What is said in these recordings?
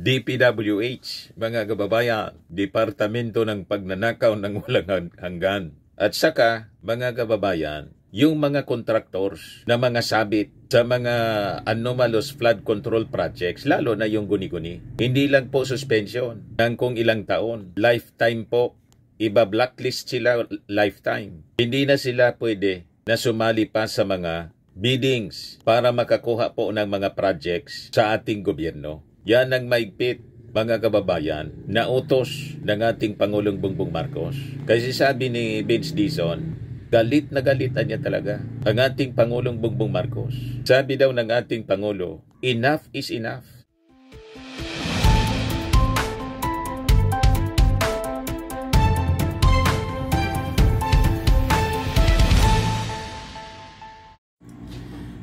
DPWH, mga kababayan, Departamento ng Pagnanakaw ng Walang Hanggan. At saka, mga kababayan, yung mga contractors na mga sabit sa mga anomalous flood control projects, lalo na yung guni-guni. Hindi lang po suspension ng kung ilang taon. Lifetime po. Iba blacklist sila lifetime. Hindi na sila pwede na sumali pa sa mga biddings para makakuha po ng mga projects sa ating gobyerno. Yan ang maigpit, mga kababayan, na utos ng ating Pangulong Bongbong Marcos. Kasi sabi ni Vince Dizon, galit na galitan niya talaga ang ating Pangulong Bongbong Marcos. Sabi daw ng ating Pangulo, enough is enough.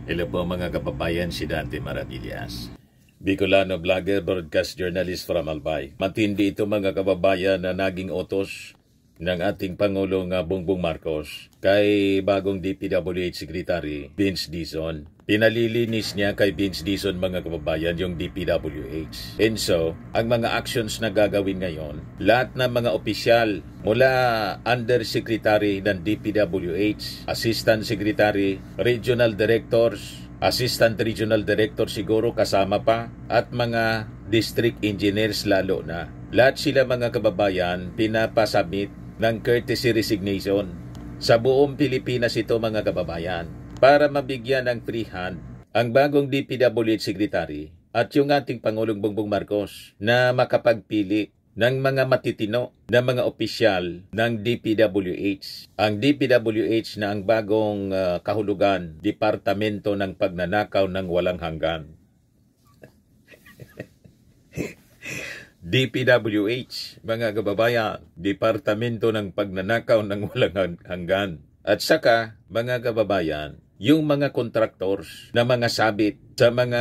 Hello po mga kababayan, si Dante Maravillas. Bicolano vlogger, broadcast journalist from Albay. Matindi ito mga kababayan na naging utos ng ating Pangulong Bongbong Marcos kay bagong DPWH Secretary Vince Dizon. Pinalilinis niya kay Vince Dizon mga kababayan yung DPWH. And so, ang mga actions na gagawin ngayon, lahat ng mga opisyal mula Undersecretary ng DPWH, Assistant Secretary, Regional Directors, Assistant Regional Director siguro kasama pa, at mga District Engineers lalo na. Lahat sila mga kababayan pinapasubmit ng courtesy resignation. Sa buong Pilipinas ito mga kababayan, para mabigyan ng free hand ang bagong DPWH Secretary at yung ating Pangulong Bongbong Marcos na makapagpili ng mga matitino na mga opisyal ng DPWH. Ang DPWH na ang bagong kahulugan, Departamento ng Pagnanakaw ng Walang Hanggan. DPWH, mga kababayan, Departamento ng Pagnanakaw ng Walang Hanggan. At saka, mga kababayan, yung mga contractors na mga sabit sa mga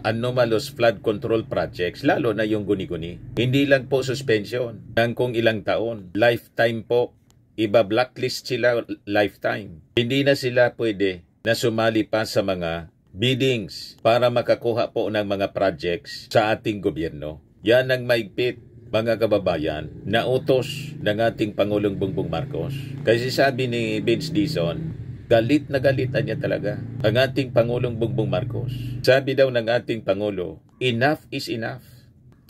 anomalous flood control projects, lalo na yung guni-guni. Hindi lang po suspension ng kung ilang taon. Lifetime po. Iba blacklist sila lifetime. Hindi na sila pwede na sumali pa sa mga biddings para makakuha po ng mga projects sa ating gobyerno. Yan ang maigpit, mga kababayan, na utos ng ating Pangulong Bongbong Marcos. Kasi sabi ni Vince Dizon, galit na galitan niya talaga ang ating Pangulong Bongbong Marcos. Sabi daw ng ating Pangulo, enough is enough.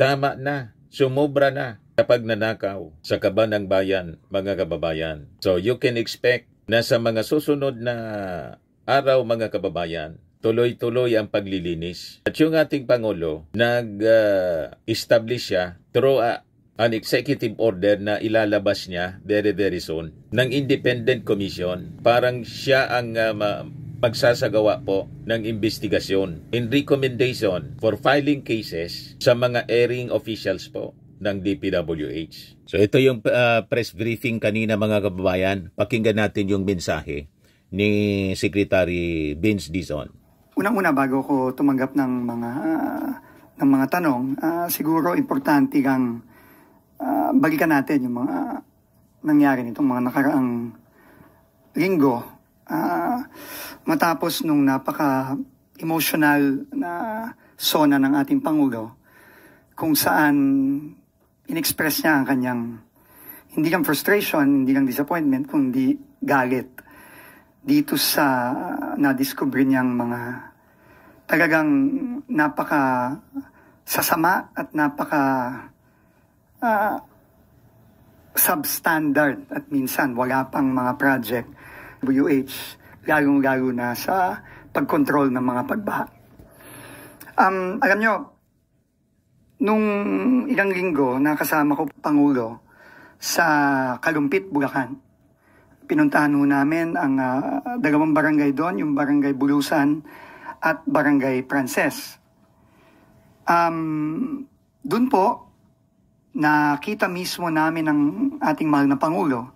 Tama na, sumobra na kapag nanakaw sa kaban ng bayan, mga kababayan. So you can expect na sa mga susunod na araw, mga kababayan, tuloy-tuloy ang paglilinis. At yung ating Pangulo, nag-establish siya through an executive order na ilalabas niya very soon ng independent commission. Parang siya ang magsasagawa po ng investigasyon in recommendation for filing cases sa mga erring officials po ng DPWH. So ito yung press briefing kanina mga kababayan. Pakinggan natin yung mensahe ni Secretary Vince Dizon. Unang-una, bago ko tumanggap ng mga tanong, siguro importante kang balikan natin yung mga nangyari nitong mga nakaraang linggo. Matapos nung napaka-emotional na sona ng ating Pangulo, kung saan in-express niya ang kanyang hindi lang frustration, hindi lang disappointment, kundi galit dito sa na-discover niyang mga talagang napaka sasama at napaka substandard at minsan wala pang mga project WH, lalong-lalo na sa pagkontrol ng mga pagbaha. Alam nyo, nung ilang linggo nakasama ko Pangulo sa Kalumpit, Bulacan. Pinuntahan ho namin ang dalawang barangay doon, yung Barangay Bulusan at Barangay Prances. Doon po, nakita mismo namin ng ating mahal na Pangulo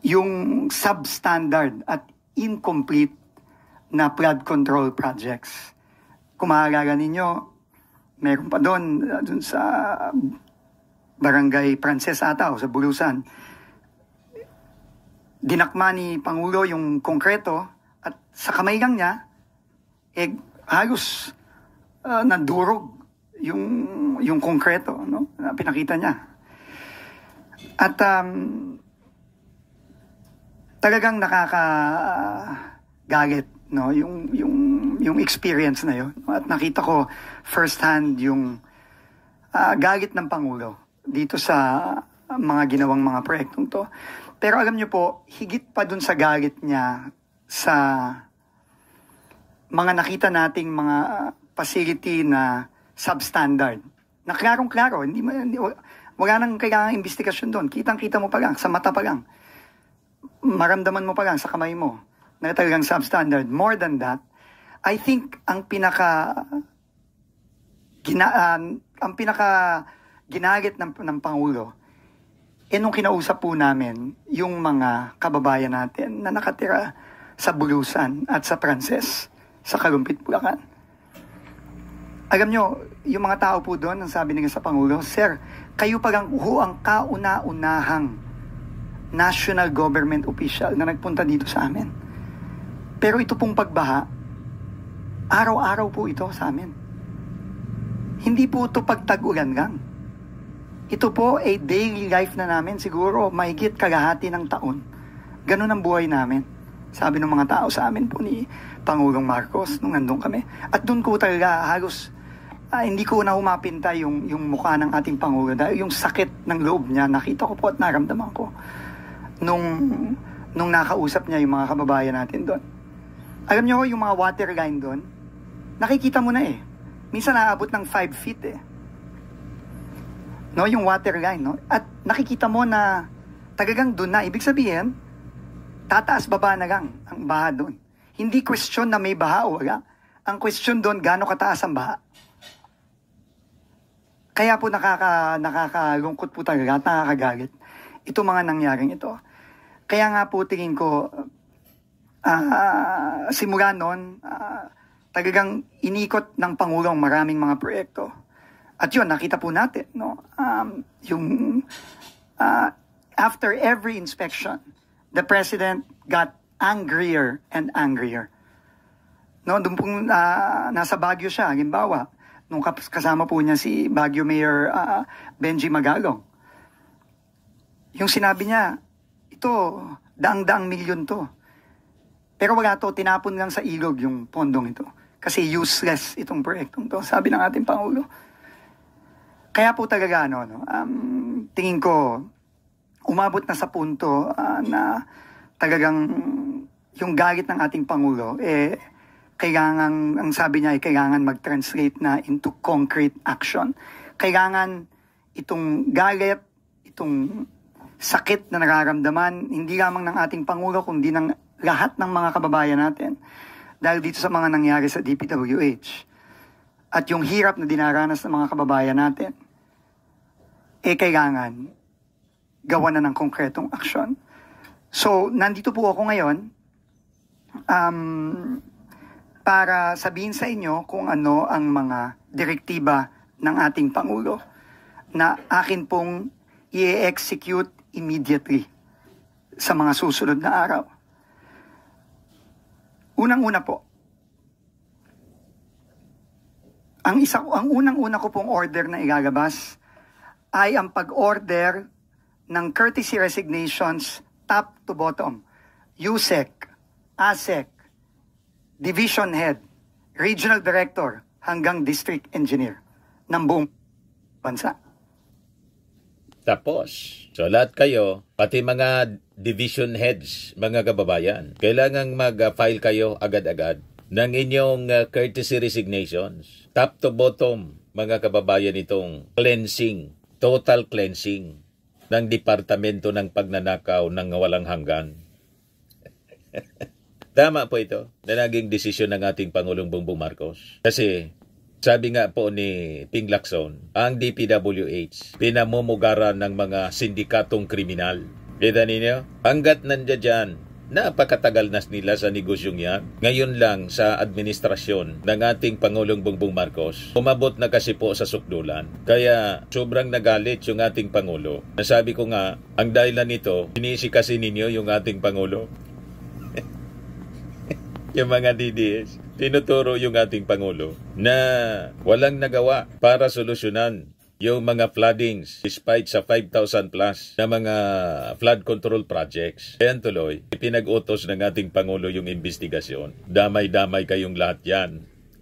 yung substandard at incomplete na flood control projects. Kung maalala ninyo, meron pa doon sa Barangay Prances ata o sa Bulusan. Dinakma ni Pangulo yung konkreto at sa kamay lang niya, halos nadurog yung konkreto, no, na pinakita niya. At talagang nakakagalit, no, yung experience na yun. At nakita ko firsthand yung galit ng Pangulo dito sa mga ginawang mga proyektong to. Pero alam niyo po, higit pa dun sa galit niya sa mga nakita nating mga facility na substandard, na klarong-klaro, wala nang kailangang investigasyon doon. Kitang-kita mo pa lang, sa mata pa lang. Maramdaman mo pa lang sa kamay mo na talagang substandard. More than that, I think ang pinaka ginalit ng Pangulo, nung kinausap po namin yung mga kababayan natin na nakatira sa Bulusan at sa Pranses, sa Kalumpit, Bulacan. Alam nyo, yung mga tao po doon, ang sabi nila sa Pangulo, Sir, kayo pa lang ang kauna-unahang national government official na nagpunta dito sa amin. Pero ito pong pagbaha, araw-araw po ito sa amin. Hindi po ito pagtag-ulan lang. Ito po ay daily life na namin, siguro mahigit kalahati ng taon. Ganun ang buhay namin. Sabi ng mga tao sa amin po ni Pangulong Marcos nung nandun kami. At doon ko talaga halos hindi ko na humapinta yung mukha ng ating Pangulo dahil yung sakit ng loob niya, nakita ko po at naramdaman ko nung nakausap niya yung mga kababayan natin doon. Alam niyo yung mga water line doon, nakikita mo na eh. Minsan naabot ng 5 feet eh. No, yung water line, no? At nakikita mo na talagang doon na. Ibig sabihin, tataas baba na lang ang baha doon. Hindi question na may baha o wala. Ang question doon, gaano kataas ang baha. Kaya po nakakalungkot po talaga at nakakagalit ito mga nangyaring ito. Kaya nga po tingin ko, simula noon, talagang inikot ng Pangulong maraming mga proyekto. At yun, nakita po natin, no? After every inspection, the President got angrier and angrier. No, doon pong nasa Baguio siya, halimbawa, nung kasama po niya si Baguio Mayor Benji Magalong. Yung sinabi niya, ito, daang-daang milyon to. Pero wala to, tinapon lang sa ilog yung pondong ito. Kasi useless itong proyektong to, sabi ng ating Pangulo. Kaya po talaga, tingin ko, umabot na sa punto na talagang yung galit ng ating Pangulo, kailangan, ang sabi niya, kailangan mag-translate na into concrete action. Kailangan itong galit, itong sakit na nararamdaman, hindi lamang ng ating Pangulo, kundi ng lahat ng mga kababayan natin. Dahil dito sa mga nangyari sa DPWH. At yung hirap na dinaranas ng mga kababayan natin, kailangan gawa na ng konkretong aksyon. So, nandito po ako ngayon para sabihin sa inyo kung ano ang mga direktiba ng ating Pangulo na akin pong i-execute immediately sa mga susunod na araw. Unang-una po, ang unang-una ko pong order na ilalabas ay ang pag-order ng courtesy resignations top to bottom. USEC, ASEC, Division Head, Regional Director, hanggang District Engineer ng buong bansa. Tapos, so lahat kayo, pati mga division heads, mga kababayan, kailangang mag-file kayo agad-agad ng inyong courtesy resignations. Top to bottom, mga kababayan, itong cleansing, total cleansing ng Departamento ng Pagnanakaw ng walang hanggan. Tama po ito na naging desisyon ng ating Pangulong Bongbong Marcos. Kasi sabi nga po ni Ping Lacson, ang DPWH pinamumugaran ng mga sindikatong kriminal. Kita ninyo? Hanggat nandiyan dyan, napakatagal na nila sa negosyong yan. Ngayon lang sa administrasyon ng ating Pangulong Bongbong Marcos, umabot na kasi po sa sukdulan. Kaya sobrang nagalit yung ating Pangulo. Nasabi ko nga, ang dahilan nito, inisi kasi ninyo yung ating Pangulo. Yung mga DDS. tinuturo yung ating Pangulo na walang nagawa para solusyonan yung mga floodings despite sa 5,000 plus na mga flood control projects. Kaya tuloy, pinag-utos ng ating Pangulo yung investigasyon. Damay-damay kayong lahat yan.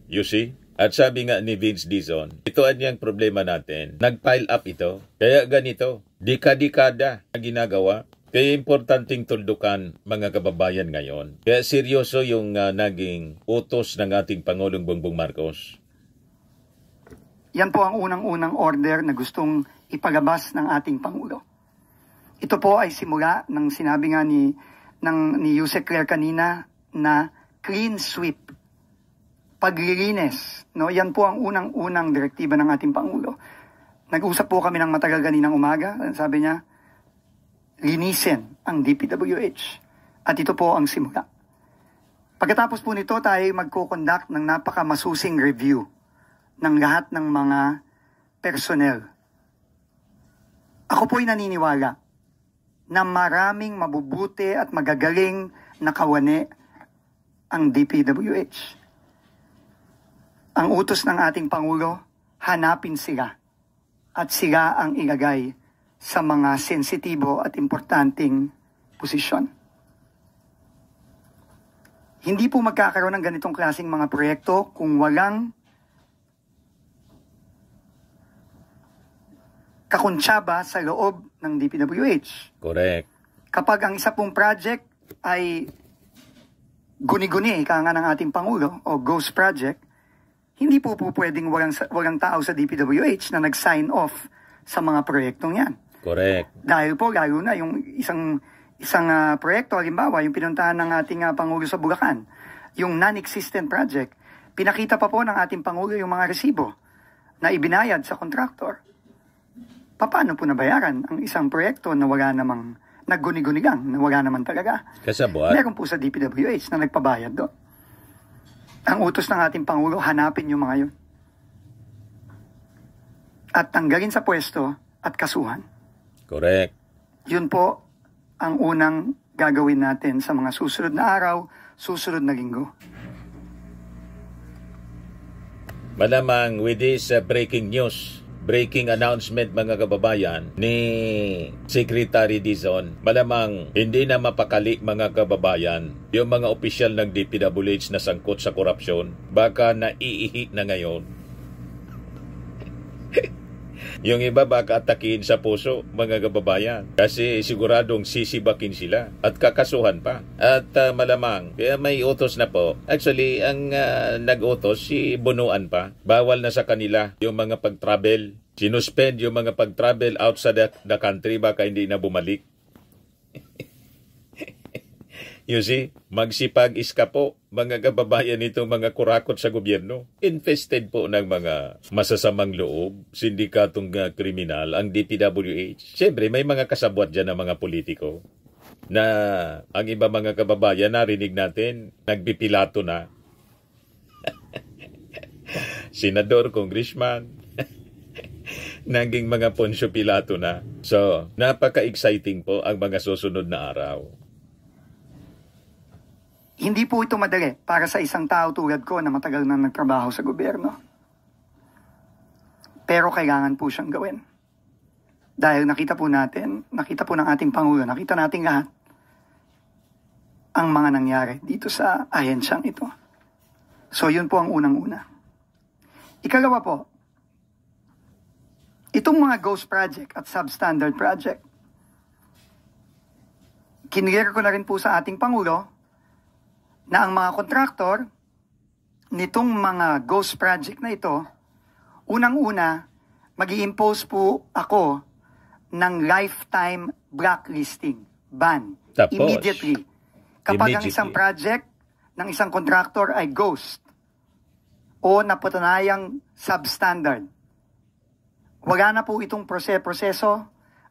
You see? At sabi nga ni Vince Dizon, ito ang problema natin. Nag-pile up ito. Kaya ganito, dekada-dekada na ginagawa. Kaya importanteng tuldukan mga kababayan ngayon. Kaya seryoso yung naging utos ng ating Pangulong Bongbong Marcos. Yan po ang unang-unang order na gustong ipagabas ng ating Pangulo. Ito po ay simula ng sinabi nga ni Yusek Claire kanina na clean sweep. Paglilinis. No? Yan po ang unang-unang direktiba ng ating Pangulo. Nag-usap po kami ng matagal kaninang umaga. Sabi niya, linisin ang DPWH. At ito po ang simula. Pagkatapos po nito, tayo magko-conduct ng napakamasusing review ng lahat ng mga personnel. Ako po'y naniniwala na maraming mabubuti at magagaling na kawani ang DPWH. Ang utos ng ating Pangulo, hanapin sila at sila ang ilagay sa mga sensitibo at importanteng posisyon. Hindi po magkakaroon ng ganitong klaseng mga proyekto kung walang kakuntsaba sa loob ng DPWH. Correct. Kapag ang isa pong project ay guni-guni, ika nga ng ating Pangulo, o ghost project, hindi po pwedeng walang tao sa DPWH na nag-sign off sa mga proyektong yan. Correct. Dahil po, lalo na yung isang proyekto, halimbawa, yung pinuntahan ng ating Pangulo sa Bulacan, yung non-existent project, pinakita pa po ng ating Pangulo yung mga resibo na ibinayad sa contractor. Paano po nabayaran ang isang proyekto na wala namang nagguni-gunigang, na wala naman talaga? Kasabwat. Meron po sa DPWH na nagpabayad doon. Ang utos ng ating Pangulo, hanapin yung mga yun. At tanggalin sa pwesto at kasuhan. Correct. Yun po ang unang gagawin natin sa mga susunod na araw, susunod na linggo. Malamang with this breaking news, breaking announcement mga kababayan ni Secretary Dizon, malamang hindi na mapakali mga kababayan yung mga opisyal ng DPWH na sangkot sa korupsyon. Baka naiihi na ngayon. Yung iba baka atakin sa puso mga kababayan kasi siguradong sisibakin sila at kakasuhan pa. At malamang kaya may utos na po. Actually, ang nag-utos si Bunuan pa. Bawal na sa kanila yung mga pag-travel. Sinuspend yung mga pag-travel outside the country baka hindi na bumalik. You see, magsipag-iska po mga kababayan nitong mga kurakot sa gobyerno. Infested po ng mga masasamang loob, sindikatong kriminal, ang DPWH. Siyempre, may mga kasabwat dyan ng mga politiko na ang iba mga kababayan narinig natin, nagpipilato na. Senador, congressman, naging mga Poncio Pilato na. So, napaka-exciting po ang mga susunod na araw. Hindi po ito madali para sa isang tao tulad ko na matagal na nagtrabaho sa gobyerno. Pero kailangan po siyang gawin. Dahil nakita po ng ating Pangulo, nakita natin lahat ang mga nangyari dito sa ahensyang ito. So yun po ang unang-una. Ikalawa po, itong mga ghost project at substandard project, kinlear ko na rin po sa ating Pangulo na ang mga kontraktor nitong mga ghost project na ito, unang-una, mag-i-impose po ako ng lifetime blacklisting, ban, Tapos, immediately. Kapag ang isang project ng isang kontraktor ay ghost o napatunayang substandard, wala na po itong proseso,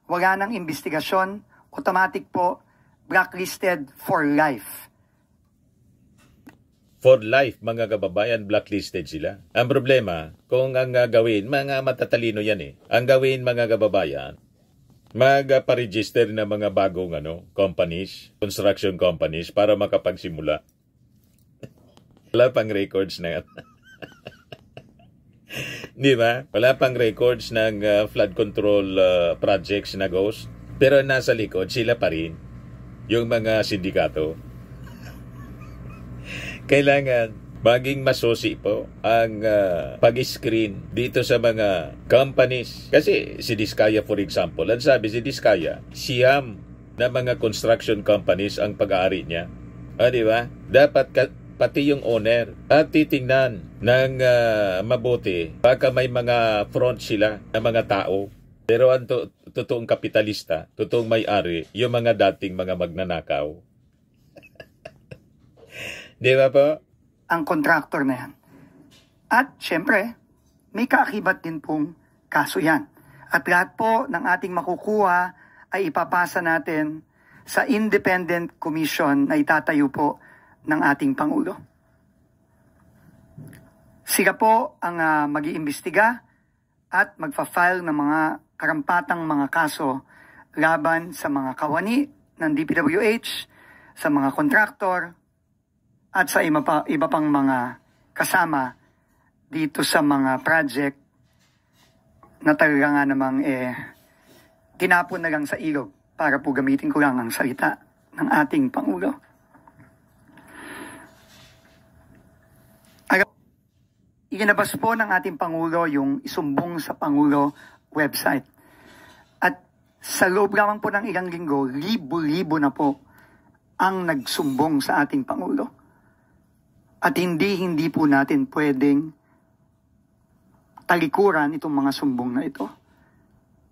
wala nang investigasyon, automatic po, blacklisted for life. For life, mga kababayan, blacklisted sila. Ang problema, kung ang gawin, mga matatalino yan eh. Ang gawin, mga kababayan, magpa-register na mga bagong companies, construction companies, para makapagsimula. Wala pang records na di ba? Wala pang records ng flood control projects na ghost. Pero nasa likod, sila pa rin. Yung mga sindikato. Kailangan maging masusi po ang pag-screen dito sa mga companies. Kasi si Diskaya, for example, ang sabi si Diskaya, siyam na mga construction companies ang pag-aari niya. Di ba? Dapat pati yung owner at titingnan ng mabuti. Baka may mga front sila na mga tao. Pero ang totoong kapitalista, totoong may-ari, yung mga dating mga magnanakaw. Di ba po? Ang kontraktor na yan. At syempre, may kaakibat din pong kaso yan. At lahat po ng ating makukuha ay ipapasa natin sa independent commission na itatayo po ng ating Pangulo. Sila po ang mag-iimbestiga at magfa-file ng mga karampatang mga kaso laban sa mga kawani ng DPWH, sa mga kontraktor, at sa iba pang mga kasama dito sa mga project na talaga nga namang tinapon na lang sa ilog para po gamitin ko lang ang salita ng ating Pangulo. Ikinabas po ng ating Pangulo yung isumbong sa Pangulo website. At sa loob lamang po ng ilang linggo, libo-libo na po ang nagsumbong sa ating Pangulo. At hindi po natin pwedeng talikuran itong mga sumbong na ito.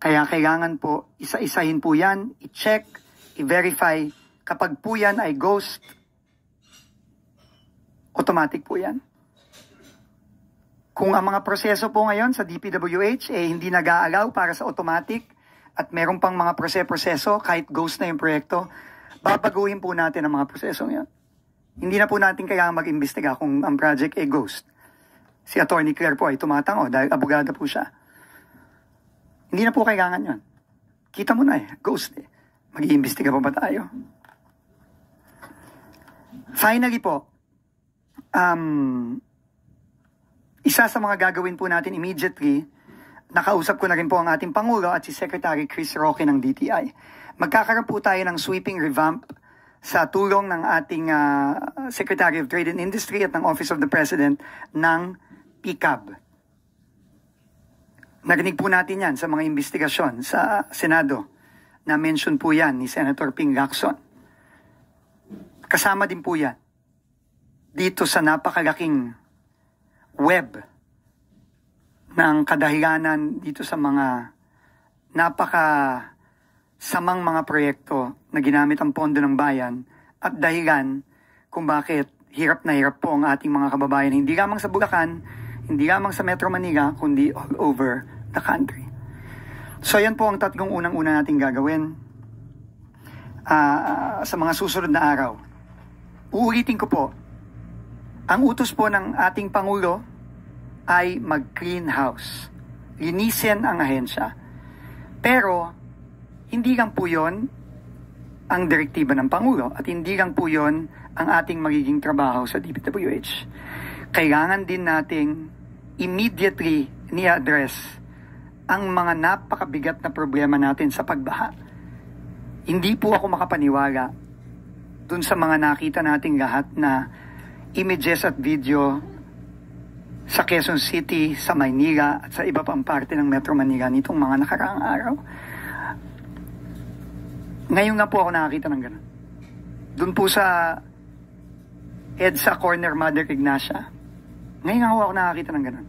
Kaya kailangan po, isa-isahin po yan, i-check, i-verify. Kapag po yan ay ghost, automatic po yan. Kung ang mga proseso po ngayon sa DPWH hindi nag-aalaw para sa automatic at meron pang mga proseso kahit ghost na yung proyekto, babaguhin po natin ang mga proseso ngayon. Hindi na po natin kailangan mag-imbestiga kung ang project ay ghost. Si Attorney Claire po ay tumatango dahil abogada po siya. Hindi na po kailangan yun. Kita mo na ghost Mag-iimbestiga pa ba tayo? Finally po, isa sa mga gagawin po natin immediately, nakausap ko na rin po ang ating Pangulo at si Secretary Chris Roque ng DTI. Magkakaroon po tayo ng sweeping revamp sa tulong ng ating Secretary of Trade and Industry at ng Office of the President ng PCAB. Narinig po natin yan sa mga investigasyon sa Senado. Na-mention po yan ni Senator Ping Lacson. Kasama din po yan dito sa napakalaking web ng kadahilanan dito sa mga napakasamang mga proyekto na ginamit ang pondo ng bayan at dahilan kung bakit hirap na hirap po ang ating mga kababayan hindi lamang sa Bulacan, hindi lamang sa Metro Manila, kundi all over the country. So yan po ang tatlong unang-una nating gagawin sa mga susunod na araw. Uulitin ko po, ang utos po ng ating Pangulo ay mag-clean house. Linisin ang ahensya. Pero, hindi lang po yun ang direktiba ng Pangulo at hindi lang po yun ang ating magiging trabaho sa DPWH. Kailangan din nating immediately ni-address ang mga napakabigat na problema natin sa pagbaha. Hindi po ako makapaniwala dun sa mga nakita nating lahat na images at video sa Quezon City, sa Maynila at sa iba pang parte ng Metro Manila nitong mga nakaraang araw. Ngayon nga po ako nakakita ng ganun. Doon po sa EDSA Corner Mother Ignacia. Ngayon nga po ako nakakita ng ganun.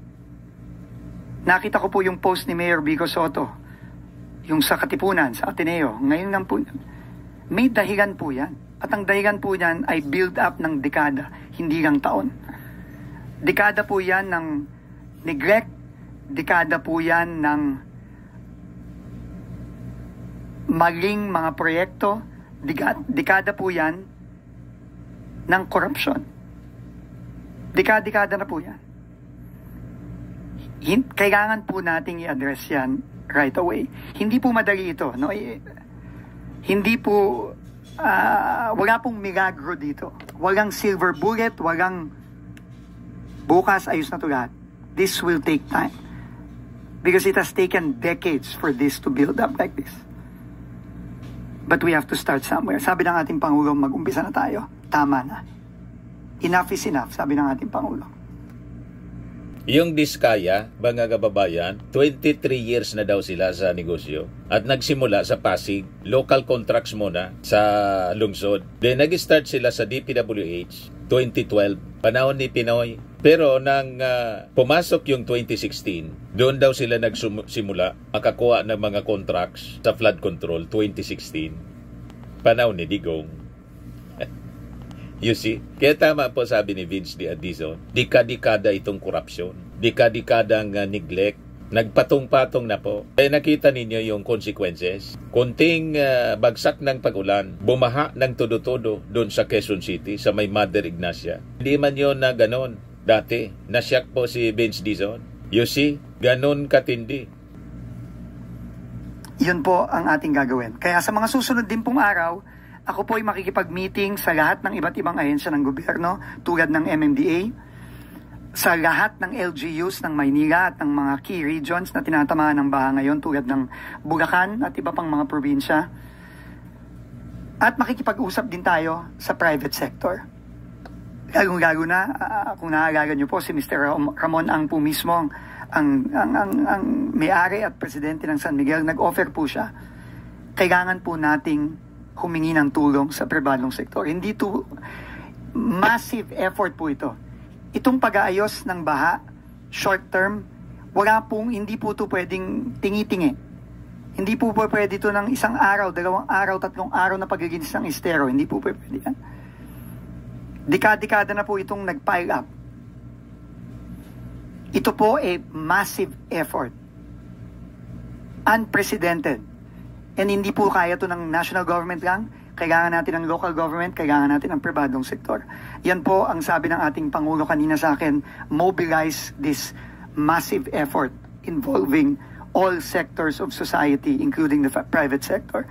Nakita ko po yung post ni Mayor Vico Soto, yung sa Katipunan, sa Ateneo. Ngayon nga po, may dahilan po yan. At ang dahilan po yan ay build-up ng dekada, hindi lang taon. Dekada po yan ng neglect, dekada po yan ng maling mga proyekto, dekada po yan ng corruption. Dekada na po yan. Kailangan po nating i-address yan right away. Hindi po madali ito. No? Hindi po, wala pong milagro dito. Walang silver bullet, walang bukas ayos na to lahat. This will take time. Because it has taken decades for this to build up like this. But we have to start somewhere. Sabi ng ating Pangulo, mag-umpisa na tayo. Tama na. Enough is enough, sabi ng ating Pangulo. Yung Diskaya, mga kababayan, 23 years na daw sila sa negosyo. At nagsimula sa Pasig, local contracts muna sa lungsod. Then nag-start sila sa DPWH, 2012, panahon ni Pinoy. Pero nang pumasok yung 2016, doon daw sila nagsimula makakuha ng mga contracts sa flood control 2016. Panahon ni Digong. You see? Kaya tama po sabi ni Vince D. Addison, dika-dikada itong korupsyon. Dika-dikadang neglect. Nagpatong-patong na po. Kaya nakita ninyo yung consequences. Kunting bagsak ng pag-ulan, bumaha ng todo-todo doon sa Quezon City, sa may Mother Ignacia. Hindi man yun na ganon. Dati, nasyak po si Vince Dizon. You see, ganon katindi. Yun po ang ating gagawin. Kaya sa mga susunod din pong araw, ako po ay makikipag-meeting sa lahat ng iba't ibang ahensya ng gobyerno, tulad ng MMDA, sa lahat ng LGUs ng Maynila at ng mga key regions na tinatamaan ng baha ngayon, tulad ng Bulacan at iba pang mga probinsya. At makikipag-usap din tayo sa private sector. Lalo na, kung naalala nyo po, si Mr. Ramon Ang po mismo, ang may-ari at presidente ng San Miguel, nag-offer po siya. Kailangan po nating humingi ng tulong sa pribadong sektor. Hindi to massive effort po ito. Itong pag-aayos ng baha, short term, hindi po ito pwedeng tingi-tingi. Hindi po pwede ito ng 1 araw, 2 araw, 3 araw na pagliginis ng estero. Hindi po pwede yan. Dekada na po itong nag-pile up. Ito po ay massive effort. Unprecedented. And hindi po kaya ito ng national government lang. Kailangan natin ng local government, kailangan natin ng pribadong sektor. Yan po ang sabi ng ating Pangulo kanina sa akin, mobilize this massive effort involving all sectors of society, including the private sector.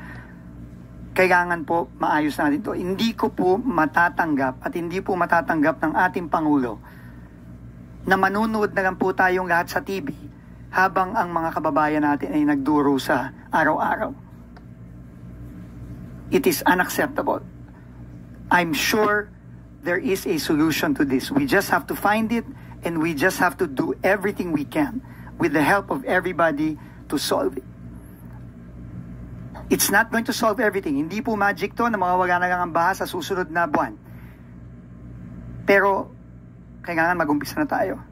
Kailangan po maayos natin ito. Hindi ko po matatanggap at hindi po matatanggap ng ating Pangulo na manunood na lang po tayong lahat sa TV habang ang mga kababayan natin ay nagduro sa araw-araw. It is unacceptable. I'm sure there is a solution to this. We just have to find it, and we just have to do everything we can with the help of everybody to solve it. It's not going to solve everything. Hindi po magic to na mawawala na lang ang baha sa susunod na buwan. Pero kailangan mag-umpisa na tayo.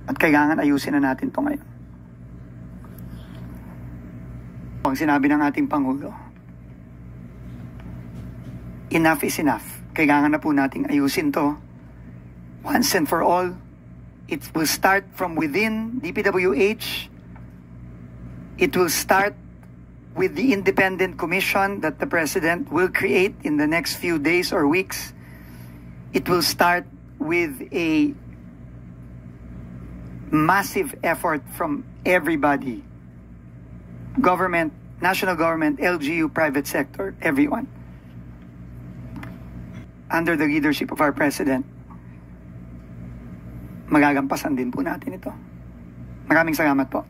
At kailangan ayusin na natin to ngayon. Ang sinabi ng ating Pangulo, enough is enough. Kailangan na po nating ayusin to. Once and for all, it will start from within DPWH. It will start with the independent commission that the President will create in the next few days or weeks. It will start with a massive effort from everybody. Government, national government, LGU, private sector, everyone. Under the leadership of our President, magagampasan din po natin ito. Maraming salamat po.